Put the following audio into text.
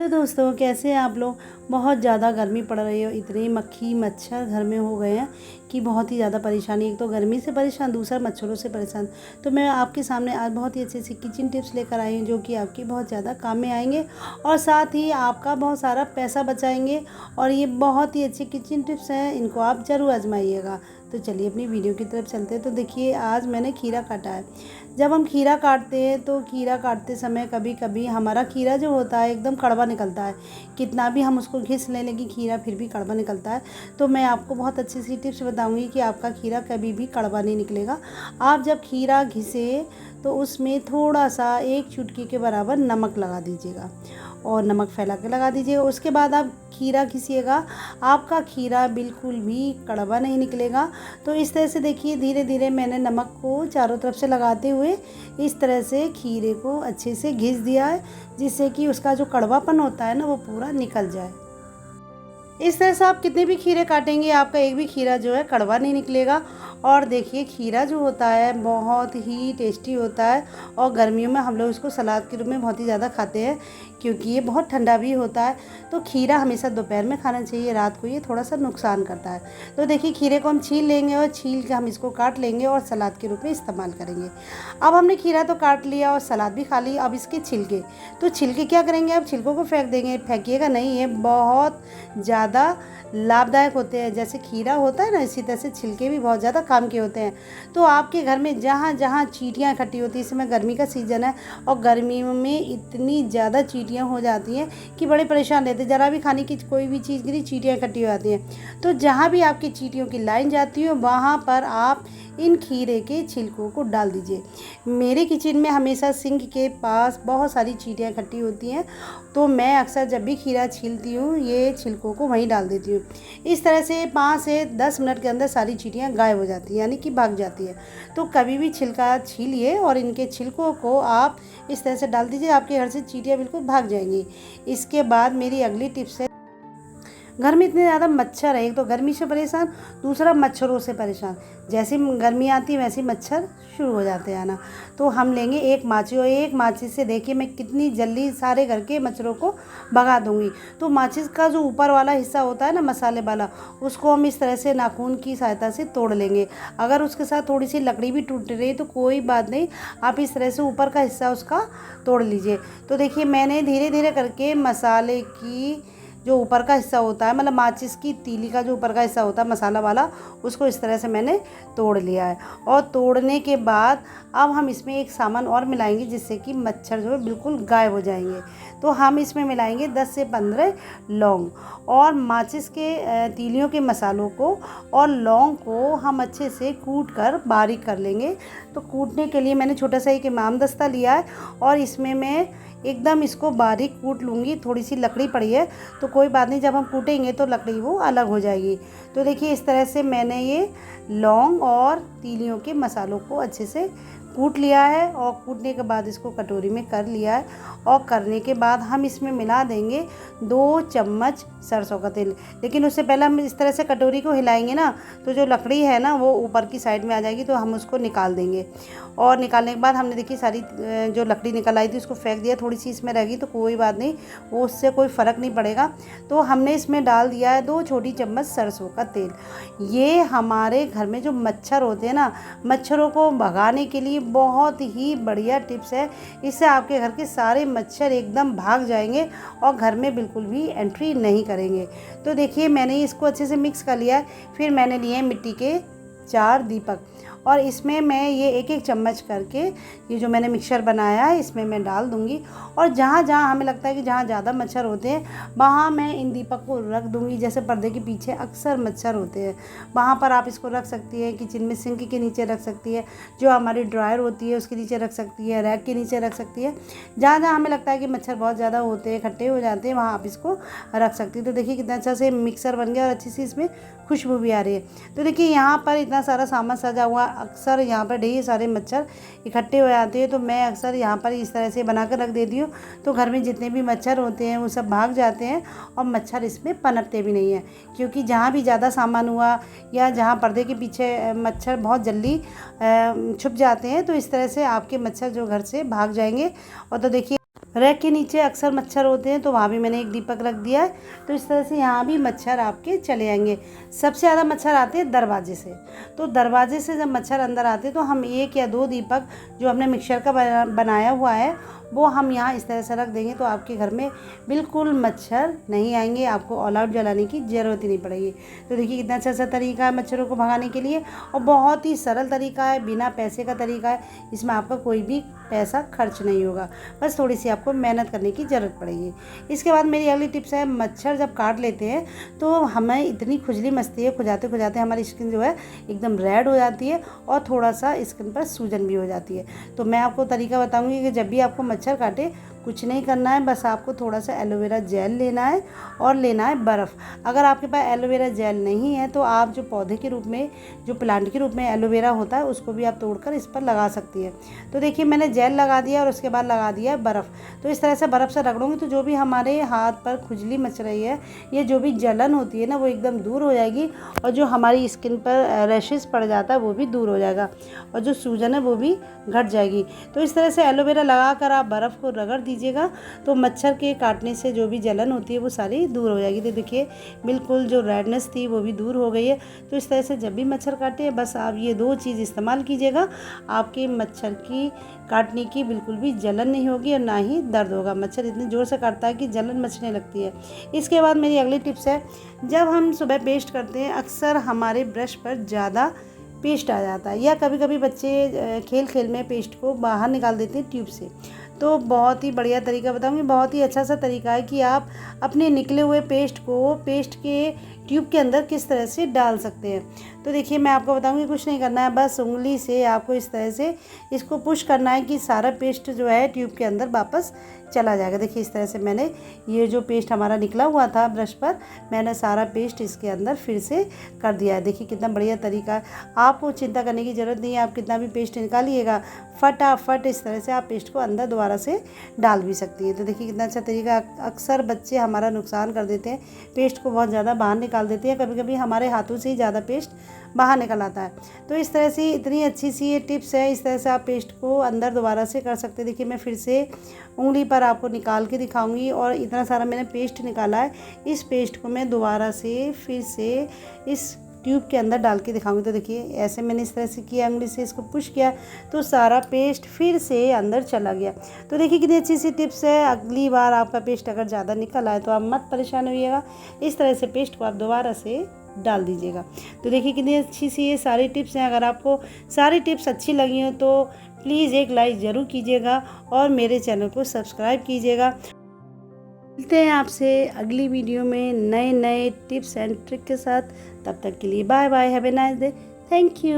तो दोस्तों, कैसे हैं आप लोग। बहुत ज़्यादा गर्मी पड़ रही है, इतनी मक्खी मच्छर घर में हो गए हैं कि बहुत ही ज़्यादा परेशानी। एक तो गर्मी से परेशान, दूसरा मच्छरों से परेशान। तो मैं आपके सामने आज बहुत ही अच्छे किचन टिप्स लेकर आई हूँ जो कि आपकी बहुत ज़्यादा काम में आएंगे और साथ ही आपका बहुत सारा पैसा बचाएंगे। और ये बहुत ही अच्छे किचन टिप्स हैं, इनको आप ज़रूर आजमाइएगा। तो चलिए अपनी वीडियो की तरफ चलते हैं। तो देखिए, आज मैंने खीरा काटा है। जब हम खीरा काटते हैं तो खीरा काटते समय कभी कभी हमारा खीरा जो होता है एकदम कड़वा निकलता है। कितना भी हम उसको घिस लें लेकिन खीरा फिर भी कड़वा निकलता है। तो मैं आपको बहुत अच्छी सी टिप्स बताऊंगी कि आपका खीरा कभी भी कड़वा नहीं निकलेगा। आप जब खीरा घिसे तो उसमें थोड़ा सा एक चुटकी के बराबर नमक लगा दीजिएगा और नमक फैला के लगा दीजिएगा। उसके बाद आप खीरा घिसिएगा, आपका खीरा बिल्कुल भी कड़वा नहीं निकलेगा। तो इस तरह से देखिए, धीरे धीरे मैंने नमक को चारों तरफ से लगाते हुए इस तरह से खीरे को अच्छे से घिस दिया है, जिससे कि उसका जो कड़वापन होता है ना, वो पूरा निकल जाए। इस तरह से आप कितने भी खीरे काटेंगे, आपका एक भी खीरा जो है कड़वा नहीं निकलेगा। और देखिए, खीरा जो होता है बहुत ही टेस्टी होता है और गर्मियों में हम लोग इसको सलाद के रूप में बहुत ही ज़्यादा खाते हैं, क्योंकि ये बहुत ठंडा भी होता है। तो खीरा हमेशा दोपहर में खाना चाहिए, रात को ये थोड़ा सा नुकसान करता है। तो देखिए, खीरे को हम छील लेंगे और छील के हम इसको काट लेंगे और सलाद के रूप में इस्तेमाल करेंगे। अब हमने खीरा तो काट लिया और सलाद भी खा ली। अब इसके छिलके, तो छिलके क्या करेंगे, अब छिलकों को फेंक देंगे। फेंकिएगा नहीं, ये बहुत ज़्यादा लाभदायक होते हैं। जैसे खीरा होता है ना, इसी तरह से छिलके भी बहुत ज़्यादा काम के होते हैं। तो आपके घर में जहाँ जहाँ चींटियाँ इकट्ठी होती है, इस समय गर्मी का सीज़न है और गर्मियों में इतनी ज़्यादा चींटियाँ हो जाती हैं कि बड़े परेशान रहते हैं। ज़रा भी खाने की कोई भी चीज़ गिरी, चींटियाँ इकट्ठी हो जाती हैं। तो जहाँ भी आपकी चींटियों की लाइन जाती हो, वहाँ पर आप इन खीरे के छिलकों को डाल दीजिए। मेरे किचन में हमेशा सिंक के पास बहुत सारी चींटियाँ इकट्ठी होती हैं, तो मैं अक्सर जब भी खीरा छीलती हूँ ये छिलकों को वहीं डाल देती हूँ। इस तरह से 5 से 10 मिनट के अंदर सारी चींटियाँ गायब हो जाती हैं, यानी कि भाग जाती है। तो कभी भी छिलका छीलिए और इनके छिलकों को आप इस तरह से डाल दीजिए, आपके घर से चींटियाँ बिल्कुल भाग जाएंगी। इसके बाद मेरी अगली टिप्स है, घर में इतने ज़्यादा मच्छर है, एक तो गर्मी से परेशान, दूसरा मच्छरों से परेशान। जैसे गर्मी आती है वैसे मच्छर शुरू हो जाते हैं आना। तो हम लेंगे एक माचिस और एक माचिस से देखिए मैं कितनी जल्दी सारे घर के मच्छरों को भगा दूंगी। तो माचिस का जो ऊपर वाला हिस्सा होता है ना, मसाले वाला, उसको हम इस तरह से नाखून की सहायता से तोड़ लेंगे। अगर उसके साथ थोड़ी सी लकड़ी भी टूट रही तो कोई बात नहीं, आप इस तरह से ऊपर का हिस्सा उसका तोड़ लीजिए। तो देखिए, मैंने धीरे धीरे करके मसाले की जो ऊपर का हिस्सा होता है, मतलब माचिस की तीली का जो ऊपर का हिस्सा होता है मसाला वाला, उसको इस तरह से मैंने तोड़ लिया है। और तोड़ने के बाद अब हम इसमें एक सामान और मिलाएंगे जिससे कि मच्छर जो है बिल्कुल गायब हो जाएंगे। तो हम इसमें मिलाएंगे 10 से 15 लौंग और माचिस के तीलियों के मसालों को और लौंग को हम अच्छे से कूट कर बारीक कर लेंगे। तो कूटने के लिए मैंने छोटा सा एक इमाम दस्ता लिया है और इसमें मैं एकदम इसको बारीक कूट लूँगी। थोड़ी सी लकड़ी पड़ी है तो कोई बात नहीं, जब हम कूटेंगे तो लकड़ी वो अलग हो जाएगी। तो देखिए, इस तरह से मैंने ये लौंग और तीलियों के मसालों को अच्छे से कूट लिया है और कूटने के बाद इसको कटोरी में कर लिया है। और करने के बाद हम इसमें मिला देंगे 2 चम्मच सरसों का तेल। लेकिन उससे पहले हम इस तरह से कटोरी को हिलाएंगे ना, तो जो लकड़ी है ना वो ऊपर की साइड में आ जाएगी, तो हम उसको निकाल देंगे। और निकालने के बाद हमने देखिए सारी जो लकड़ी निकल आई थी उसको फेंक दिया। थोड़ी सी इसमें रहेगी तो कोई बात नहीं, वो उससे कोई फ़र्क नहीं पड़ेगा। तो हमने इसमें डाल दिया है 2 छोटी चम्मच सरसों का तेल। ये हमारे घर में जो मच्छर होते हैं ना, मच्छरों को भगाने के लिए बहुत ही बढ़िया टिप्स है। इससे आपके घर के सारे मच्छर एकदम भाग जाएंगे और घर में बिल्कुल भी एंट्री नहीं करेंगे। तो देखिए, मैंने इसको अच्छे से मिक्स कर लिया है। फिर मैंने लिए हैं मिट्टी के 4 दीपक और इसमें मैं ये एक एक चम्मच करके ये जो मैंने मिक्सचर बनाया है इसमें मैं डाल दूंगी। और जहाँ जहाँ हमें लगता है कि जहाँ ज़्यादा मच्छर होते हैं वहाँ मैं इन दीपक को रख दूंगी। जैसे पर्दे के पीछे अक्सर मच्छर होते हैं, वहाँ पर आप इसको रख सकती है। किचन में सिंक के नीचे रख सकती है, जो हमारी ड्रायर होती है उसके नीचे रख सकती है, रैक के नीचे रख सकती है। जहाँ जहाँ हमें लगता है कि मच्छर बहुत ज़्यादा होते हैं, इकट्ठे हो जाते हैं, वहाँ आप इसको रख सकती है। तो देखिए कितना अच्छा से मिक्सर बन गया और अच्छी सी इसमें खुशबू भी आ रही है। तो देखिए, यहाँ पर इतना सारा सामान सजा हुआ, अक्सर यहाँ पर ढेर सारे मच्छर इकट्ठे हो जाते हैं। तो मैं अक्सर यहाँ पर इस तरह से बना कर रख देती हूँ, तो घर में जितने भी मच्छर होते हैं वो सब भाग जाते हैं और मच्छर इसमें पनपते भी नहीं हैं। क्योंकि जहाँ भी ज़्यादा सामान हुआ या जहाँ पर्दे के पीछे मच्छर बहुत जल्दी छुप जाते हैं, तो इस तरह से आपके मच्छर जो घर से भाग जाएंगे। और तो देखिए, रैक के नीचे अक्सर मच्छर होते हैं, तो वहाँ भी मैंने एक दीपक रख दिया है। तो इस तरह से यहाँ भी मच्छर आपके चले आएंगे। सबसे ज़्यादा मच्छर आते हैं दरवाजे से, तो दरवाजे से जब मच्छर अंदर आते हैं तो हम 1 या 2 दीपक जो हमने मिक्सचर का बनाया हुआ है वो हम यहाँ इस तरह से रख देंगे, तो आपके घर में बिल्कुल मच्छर नहीं आएंगे, आपको ऑल आउट जलाने की ज़रूरत ही नहीं पड़ेगी। तो देखिए कितना अच्छा तरीका है मच्छरों को भगाने के लिए, और बहुत ही सरल तरीका है, बिना पैसे का तरीका है। इसमें आपका कोई भी पैसा खर्च नहीं होगा, बस थोड़ी सी आपको मेहनत करने की ज़रूरत पड़ेगी। इसके बाद मेरी अगली टिप्स है, मच्छर जब काट लेते हैं तो हमें इतनी खुजली मचती है, खुजाते खुजाते हमारी स्किन जो है एकदम रेड हो जाती है और थोड़ा सा स्किन पर सूजन भी हो जाती है। तो मैं आपको तरीका बताऊंगी कि जब भी आपको मच्छर काटे कुछ नहीं करना है, बस आपको थोड़ा सा एलोवेरा जेल लेना है और लेना है बर्फ़। अगर आपके पास एलोवेरा जेल नहीं है तो आप जो पौधे के रूप में, जो प्लांट के रूप में एलोवेरा होता है उसको भी आप तोड़कर इस पर लगा सकती है। तो देखिए मैंने जेल लगा दिया और उसके बाद लगा दिया बर्फ़। तो इस तरह से बर्फ़ से रगड़ूंगी तो जो भी हमारे हाथ पर खुजली मच रही है या जो भी जलन होती है ना वो एकदम दूर हो जाएगी, और जो हमारी स्किन पर रैशेस पड़ जाता है वो भी दूर हो जाएगा, और जो सूजन है वो भी घट जाएगी। तो इस तरह से एलोवेरा लगा कर आप बर्फ़ को रगड़ दीजिएगा, तो मच्छर के काटने से जो भी जलन होती है वो सारी दूर हो जाएगी। तो देखिए बिल्कुल जो रेडनेस थी वो भी दूर हो गई है। तो इस तरह से जब भी मच्छर काटे बस आप ये 2 चीज़ इस्तेमाल कीजिएगा, आपके मच्छर की काटने की बिल्कुल भी जलन नहीं होगी और ना ही दर्द होगा। मच्छर इतनी ज़ोर से काटता है कि जलन मचने लगती है। इसके बाद मेरी अगली टिप्स है, जब हम सुबह पेस्ट करते हैं अक्सर हमारे ब्रश पर ज़्यादा पेस्ट आ जाता है, या कभी कभी बच्चे खेल खेल में पेस्ट को बाहर निकाल देते हैं ट्यूब से। तो बहुत ही बढ़िया तरीका बताऊंगी, बहुत ही अच्छा सा तरीका है कि आप अपने निकले हुए पेस्ट को पेस्ट के ट्यूब के अंदर किस तरह से डाल सकते हैं। तो देखिए मैं आपको बताऊंगी, कुछ नहीं करना है, बस उंगली से आपको इस तरह से इसको पुश करना है कि सारा पेस्ट जो है ट्यूब के अंदर वापस चला जाएगा। देखिए इस तरह से मैंने ये जो पेस्ट हमारा निकला हुआ था ब्रश पर, मैंने सारा पेस्ट इसके अंदर फिर से कर दिया है। देखिए कितना बढ़िया तरीका है, आपको चिंता करने की ज़रूरत नहीं है। आप कितना भी पेस्ट निकालिएगा फटाफट इस तरह से आप पेस्ट को अंदर दोबारा से डाल भी सकती हैं। तो देखिए कितना अच्छा तरीका। अक्सर बच्चे हमारा नुकसान कर देते हैं, पेस्ट को बहुत ज़्यादा बाहर निकाल देते हैं, कभी कभी हमारे हाथों से ही ज़्यादा पेस्ट बाहर निकल आता है। तो इस तरह से इतनी अच्छी सी ये टिप्स है, इस तरह से आप पेस्ट को अंदर दोबारा से कर सकते हैं। देखिए मैं फिर से उंगली पर आपको निकाल के दिखाऊंगी, और इतना सारा मैंने पेस्ट निकाला है, इस पेस्ट को मैं दोबारा से फिर से इस ट्यूब के अंदर डाल के दिखाऊंगी। तो देखिए ऐसे मैंने इस तरह से किया, उंगली से इसको पुश किया तो सारा पेस्ट फिर से अंदर चला गया। तो देखिए कितनी अच्छी सी टिप्स है। अगली बार आपका पेस्ट अगर ज़्यादा निकल आए तो आप मत परेशान होइएगा, इस तरह से पेस्ट को आप दोबारा से डाल दीजिएगा। तो देखिए कितनी अच्छी सी ये सारी टिप्स हैं। अगर आपको सारी टिप्स अच्छी लगी हो तो प्लीज़ एक लाइक ज़रूर कीजिएगा और मेरे चैनल को सब्सक्राइब कीजिएगा। मिलते हैं आपसे अगली वीडियो में नए नए टिप्स एंड ट्रिक के साथ। तब तक के लिए bye bye, have a nice day, thank you.